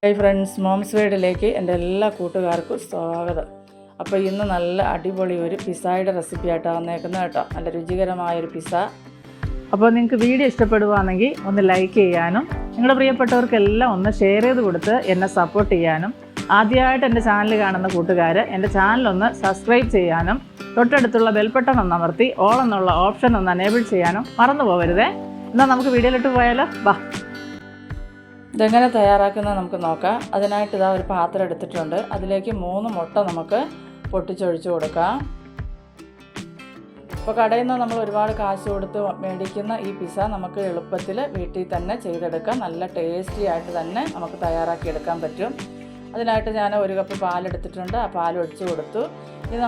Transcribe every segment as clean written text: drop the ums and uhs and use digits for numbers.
Hi friends, moms വേഡിലേക്ക് എൻ്റെ എല്ലാ കൂട്ടുകാർക്കും സ്വാഗതം. അപ്പോൾ ഇന്ന് നല്ല അടിപൊളി ഒരു പിസ്സയുടെ റെസിപ്പി ആയിട്ടാണ് വന്നേക്കുന്നത് കേട്ടോ. നല്ല രുചികരമായൊരു പിസ്സ. അപ്പോൾ നിങ്ങൾക്ക് വീഡിയോ ഇഷ്ടപ്പെടുകയാണെങ്കിൽ ഒന്ന് ലൈക്ക് ചെയ്യാനും നിങ്ങളുടെ പ്രിയപ്പെട്ടവർക്കെല്ലാം ഒന്ന് ഷെയർ ചെയ്ത് കൊടുത്ത് എന്നെ സപ്പോർട്ട് ചെയ്യാനും, ആദ്യമായിട്ട് എൻ്റെ ചാനൽ കാണുന്ന കൂട്ടുകാർ എൻ്റെ ചാനലൊന്ന് സബ്സ്ക്രൈബ് ചെയ്യാനും, തൊട്ടടുത്തുള്ള ബെൽ ബട്ടൺ ഒന്ന് അമർത്തി ഓൾ എന്നുള്ള ഓപ്ഷൻ ഒന്ന് എനേബിൾ ചെയ്യാനും മറന്നു പോകരുതേ. എന്നാൽ നമുക്ക് വീഡിയോയിലോട്ട് പോയാലോ? വാ. ഇതെങ്ങനെ തയ്യാറാക്കുന്നത് നമുക്ക് നോക്കാം. അതിനായിട്ട് ഇതാ ഒരു പാത്രം എടുത്തിട്ടുണ്ട്. അതിലേക്ക് 3 മുട്ട നമുക്ക് പൊട്ടിച്ചൊഴിച്ച് കൊടുക്കാം. ഇപ്പോൾ കടയിൽ നിന്ന് നമ്മൾ ഒരുപാട് കാശ് കൊടുത്ത് മേടിക്കുന്ന ഈ പിസ്സ നമുക്ക് എളുപ്പത്തിൽ വീട്ടിൽ തന്നെ ചെയ്തെടുക്കാം. നല്ല ടേസ്റ്റി ആയിട്ട് തന്നെ നമുക്ക് തയ്യാറാക്കിയെടുക്കാൻ പറ്റും. അതിനായിട്ട് ഞാൻ 1 കപ്പ് പാലെടുത്തിട്ടുണ്ട്. ആ പാൽ ഒഴിച്ച് കൊടുത്തു. ഇനി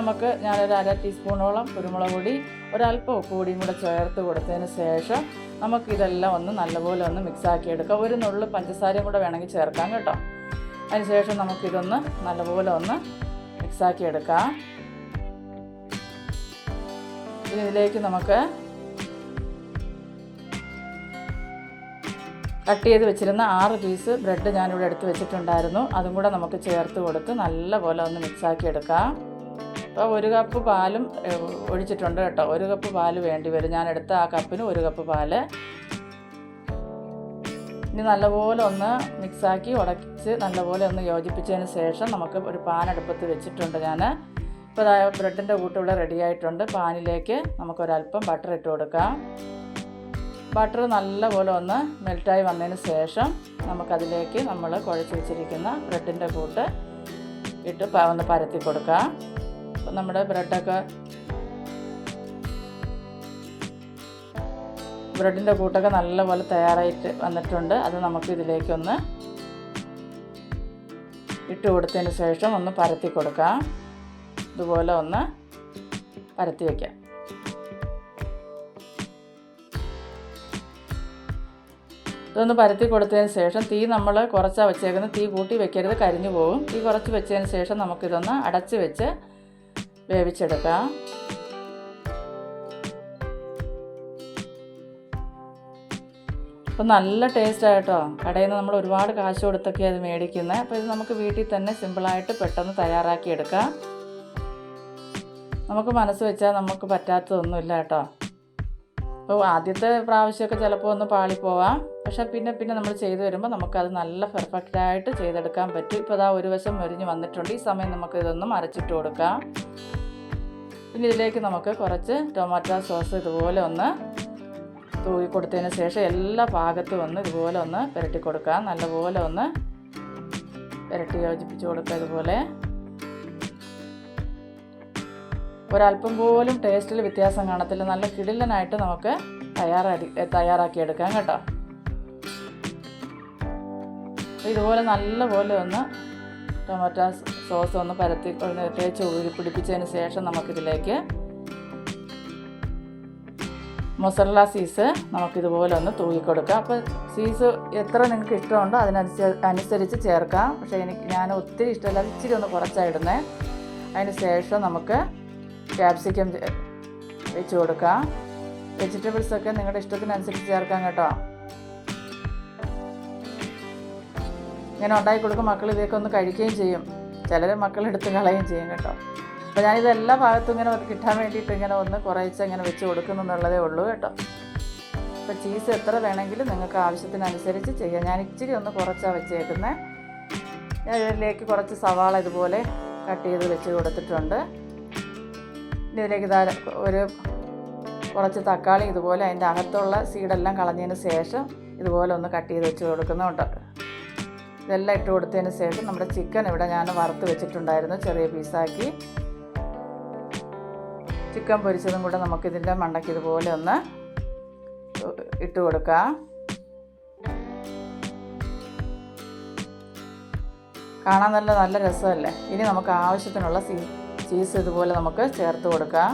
ഞാനൊരു 1/2 ടീസ്പൂണോളം കുരുമുളക് പൊടി, ഒരല്പം ഉപ്പ് പൊടിയും കൂടെ ചേർത്ത് കൊടുത്തതിന് ശേഷം നമുക്കിതെല്ലാം ഒന്ന് നല്ലപോലെ ഒന്ന് മിക്സാക്കി എടുക്കാം. ഒരു നുള്ളു പഞ്ചസാരയും കൂടെ വേണമെങ്കിൽ ചേർക്കാം കേട്ടോ. അതിനുശേഷം നമുക്കിതൊന്ന് നല്ലപോലെ ഒന്ന് മിക്സാക്കി എടുക്കാം. ഇനി ഇതിലേക്ക് നമുക്ക് കട്ട് ചെയ്ത് വെച്ചിരുന്ന 6 പീസ് ബ്രെഡ് ഞാനിവിടെ എടുത്ത് വെച്ചിട്ടുണ്ടായിരുന്നു. അതും കൂടെ നമുക്ക് ചേർത്ത് കൊടുത്ത് നല്ലപോലെ ഒന്ന് മിക്സാക്കി എടുക്കാം. അപ്പോൾ 1 കപ്പ് പാലും ഒഴിച്ചിട്ടുണ്ട് കേട്ടോ. 1 കപ്പ് പാല് വേണ്ടി വരും. ഞാൻ എടുത്ത ആ കപ്പിന് 1 കപ്പ് പാല്. ഇനി നല്ലപോലെ ഒന്ന് മിക്സാക്കി ഉടച്ച് നല്ലപോലെ ഒന്ന് യോജിപ്പിച്ചതിന് ശേഷം നമുക്ക് ഒരു പാൻ അടുപ്പത്ത് വെച്ചിട്ടുണ്ട് ഞാൻ. ഇപ്പോൾ ബ്രെഡിൻ്റെ കൂട്ടുള്ള റെഡി ആയിട്ടുണ്ട്. പാനിലേക്ക് നമുക്കൊരല്പം ബട്ടർ ഇട്ട് കൊടുക്കാം. ബട്ടർ നല്ലപോലെ ഒന്ന് മെൽറ്റായി വന്നതിന് ശേഷം നമുക്കതിലേക്ക് നമ്മൾ കുഴച്ച് വെച്ചിരിക്കുന്ന ബ്രെഡിൻ്റെ കൂട്ട് ഇട്ട് ഒന്ന് പരത്തി കൊടുക്കാം. അപ്പം നമ്മുടെ ബ്രെഡിൻ്റെ കൂട്ടൊക്കെ നല്ലപോലെ തയ്യാറായിട്ട് വന്നിട്ടുണ്ട്. അത് നമുക്ക് ഇതിലേക്കൊന്ന് ഇട്ട് കൊടുത്തതിന് ശേഷം ഒന്ന് പരത്തി കൊടുക്കാം. ഇതുപോലെ ഒന്ന് പരത്തി വയ്ക്കാം. ഇതൊന്ന് പരത്തി കൊടുത്തതിന് ശേഷം തീ നമ്മൾ കുറച്ചാണ് വെച്ചേക്കുന്നത്. തീ കൂട്ടി വെക്കരുത്, കരിഞ്ഞു പോകും. തീ കുറച്ച് വെച്ചതിന് ശേഷം നമുക്കിതൊന്ന് അടച്ച് വെച്ച് വേവിച്ചെടുക്കാം. അപ്പോൾ നല്ല ടേസ്റ്റായിട്ടോ. കടയിൽ നിന്ന് നമ്മൾ ഒരുപാട് കാശ് കൊടുത്തൊക്കെ അത് മേടിക്കുന്നത്. അപ്പോൾ ഇത് നമുക്ക് വീട്ടിൽ തന്നെ സിമ്പിളായിട്ട് പെട്ടെന്ന് തയ്യാറാക്കിയെടുക്കാം. നമുക്ക് മനസ്സ് വെച്ചാൽ നമുക്ക് പറ്റാത്തതൊന്നുമില്ല കേട്ടോ. അപ്പോൾ ആദ്യത്തെ പ്രാവശ്യമൊക്കെ ചിലപ്പോൾ ഒന്ന് പാളിപ്പോവാം. പക്ഷേ പിന്നെ നമ്മൾ ചെയ്തു വരുമ്പോൾ നമുക്കത് നല്ല പെർഫെക്റ്റായിട്ട് ചെയ്തെടുക്കാൻ പറ്റും. ഇപ്പോൾ അതാ ഒരു വശം മൊരിഞ്ഞ് വന്നിട്ടുണ്ട്. ഈ സമയം നമുക്കിതൊന്ന് മറിച്ചിട്ട് കൊടുക്കാം. പിന്നെ ഇതിലേക്ക് നമുക്ക് കുറച്ച് ടൊമാറ്റോ സോസ് ഇതുപോലെ ഒന്ന് തൂവി കൊടുത്തതിന് ശേഷം എല്ലാ ഭാഗത്തും ഒന്ന് ഇതുപോലെ ഒന്ന് പുരട്ടി കൊടുക്കാം. നല്ലപോലെ ഒന്ന് പുരട്ടി യോജിപ്പിച്ച് കൊടുക്കുക. ഇതുപോലെ ഒരല്പം പോലും ടേസ്റ്റിൽ വ്യത്യാസം കാണത്തില്ല. നല്ല കിടിലനായിട്ട് നമുക്ക് തയ്യാറാക്കിയെടുക്കാം കേട്ടോ. ഇതുപോലെ നല്ലപോലെ ഒന്ന് ടൊമാറ്റോ സോസ് ഒന്ന് പരത്തി തേച്ച് പിടിപ്പിച്ചതിന് ശേഷം നമുക്കിതിലേക്ക് മൊസറല്ല ചീസ് നമുക്കിതുപോലെ ഒന്ന് തൂക്കിക്കൊടുക്കാം. അപ്പോൾ ചീസ് എത്ര നിങ്ങൾക്ക് ഇഷ്ടമുണ്ടോ അതിനനുസരിച്ച് ചേർക്കാം. പക്ഷേ ഞാൻ ഒത്തിരി ഇഷ്ടമില്ല, ഇച്ചിരി ഒന്ന് കുറച്ചായിടുന്നേ. അതിന് ശേഷം നമുക്ക് ക്യാപ്സിക്കം വെച്ച് കൊടുക്കാം. വെജിറ്റബിൾസൊക്കെ നിങ്ങളുടെ ഇഷ്ടത്തിനനുസരിച്ച് ചേർക്കാം കേട്ടോ. ഇങ്ങനെ ഉണ്ടാക്കി കൊടുക്കും. മക്കൾ ഇതൊക്കെ ഒന്ന് കഴിക്കുകയും ചെയ്യും. ചിലർ മക്കളെടുത്ത് കളയുകയും ചെയ്യും കേട്ടോ. അപ്പോൾ ഞാനിത് എല്ലാ ഭാഗത്തും ഇങ്ങനെ കിട്ടാൻ വേണ്ടിയിട്ട് ഇങ്ങനെ ഒന്ന് കുറേശ്ശെ ഇങ്ങനെ വെച്ച് കൊടുക്കുന്നു എന്നുള്ളതേ ഉള്ളൂ കേട്ടോ. അപ്പോൾ ചീസ് എത്ര വേണമെങ്കിലും നിങ്ങൾക്ക് ആവശ്യത്തിനനുസരിച്ച് ചെയ്യാം. ഞാൻ ഇച്ചിരി ഒന്ന് കുറച്ചാണ് വെച്ചേക്കുന്നത്. ഞാൻ ഇതിലേക്ക് കുറച്ച് സവാള ഇതുപോലെ കട്ട് ചെയ്ത് വെച്ച് കൊടുത്തിട്ടുണ്ട്. ഇനി ഇതിലേക്ക് കുറച്ച് തക്കാളി ഇതുപോലെ അതിൻ്റെ അകത്തുള്ള സീഡെല്ലാം കളഞ്ഞതിന് ശേഷം ഇതുപോലെ ഒന്ന് കട്ട് ചെയ്ത് വെച്ച് കൊടുക്കുന്നുണ്ട്. ഇതെല്ലാം ഇട്ട് കൊടുത്തതിന് ശേഷം നമ്മുടെ ചിക്കൻ ഇവിടെ ഞാൻ വറുത്ത് വെച്ചിട്ടുണ്ടായിരുന്നു, ചെറിയ പീസാക്കി. ചിക്കൻ പൊരിച്ചതും കൂടെ നമുക്കിതിൻ്റെ മണ്ടയ്ക്ക് ഇതുപോലെ ഒന്ന് ഇട്ട് കൊടുക്കാം. കാണാൻ നല്ല രസമല്ലേ. ഇനി നമുക്ക് ആവശ്യത്തിനുള്ള ചീസ് ഇതുപോലെ നമുക്ക് ചേർത്ത് കൊടുക്കാം.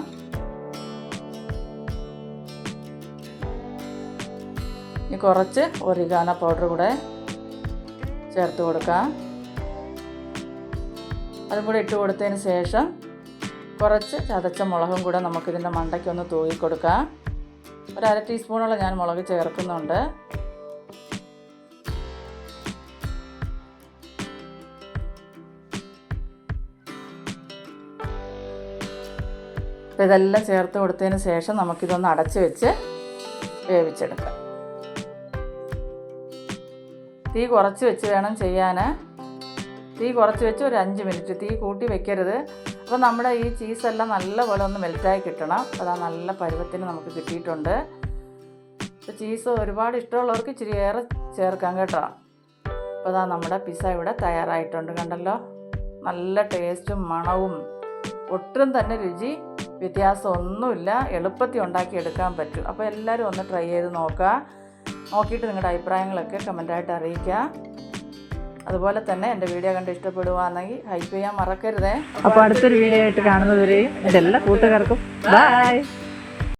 ഇനി കുറച്ച് ഒറിഗാനോ പൗഡർ കൂടെ ചേർത്ത് കൊടുക്കാം. അതും കൂടെ ഇട്ട് കൊടുത്തതിന് ശേഷം കുറച്ച് ചതച്ച മുളകും കൂടെ നമുക്കിതിൻ്റെ മണ്ടയ്ക്കൊന്ന് തൂവി കൊടുക്കാം. 1/2 ടീസ്പൂണോളം ഞാൻ മുളക് ചേർക്കുന്നുണ്ട്. അപ്പോൾ ഇതെല്ലാം ചേർത്ത് കൊടുത്തതിന് ശേഷം നമുക്കിതൊന്ന് അടച്ച് വെച്ച് വേവിച്ചെടുക്കാം. തീ കുറച്ച് വെച്ച് വേണം ചെയ്യാൻ. തീ കുറച്ച് വെച്ച് ഒരു 5 മിനിറ്റ്, തീ കൂട്ടി വെക്കരുത്. അപ്പോൾ നമ്മുടെ ഈ ചീസെല്ലാം നല്ലപോലെ ഒന്ന് മെൽറ്റായി കിട്ടണം. അപ്പോൾ അത് നല്ല പരുവത്തിന് നമുക്ക് കിട്ടിയിട്ടുണ്ട്. അപ്പോൾ ചീസ് ഒരുപാട് ഇഷ്ടമുള്ളവർക്ക് ഇച്ചിരി ഏറെ ചേർക്കാം കേട്ടോ. അപ്പോൾ അതാ നമ്മുടെ പിസ്സ ഇവിടെ തയ്യാറായിട്ടുണ്ട്. കണ്ടല്ലോ, നല്ല ടേസ്റ്റും മണവും ഒട്ടും തന്നെ രുചി വ്യത്യാസമൊന്നുമില്ല. എളുപ്പത്തിൽ ഉണ്ടാക്കിയെടുക്കാൻ പറ്റും. അപ്പോൾ എല്ലാവരും ഒന്ന് ട്രൈ ചെയ്ത് നോക്കിയിട്ട് നിങ്ങളുടെ അഭിപ്രായങ്ങളൊക്കെ കമൻറ്റായിട്ട് അറിയിക്കുക. അതുപോലെ തന്നെ എൻ്റെ വീഡിയോ കണ്ട് ഇഷ്ടപ്പെടുവാണെങ്കിൽ ഹൈപ്പ് ചെയ്യാൻ മറക്കരുതേ. അപ്പോൾ അടുത്തൊരു വീഡിയോ ആയിട്ട് കാണുന്നതുവരെയും എൻ്റെ എല്ലാ കൂട്ടുകാർക്കും ബൈ.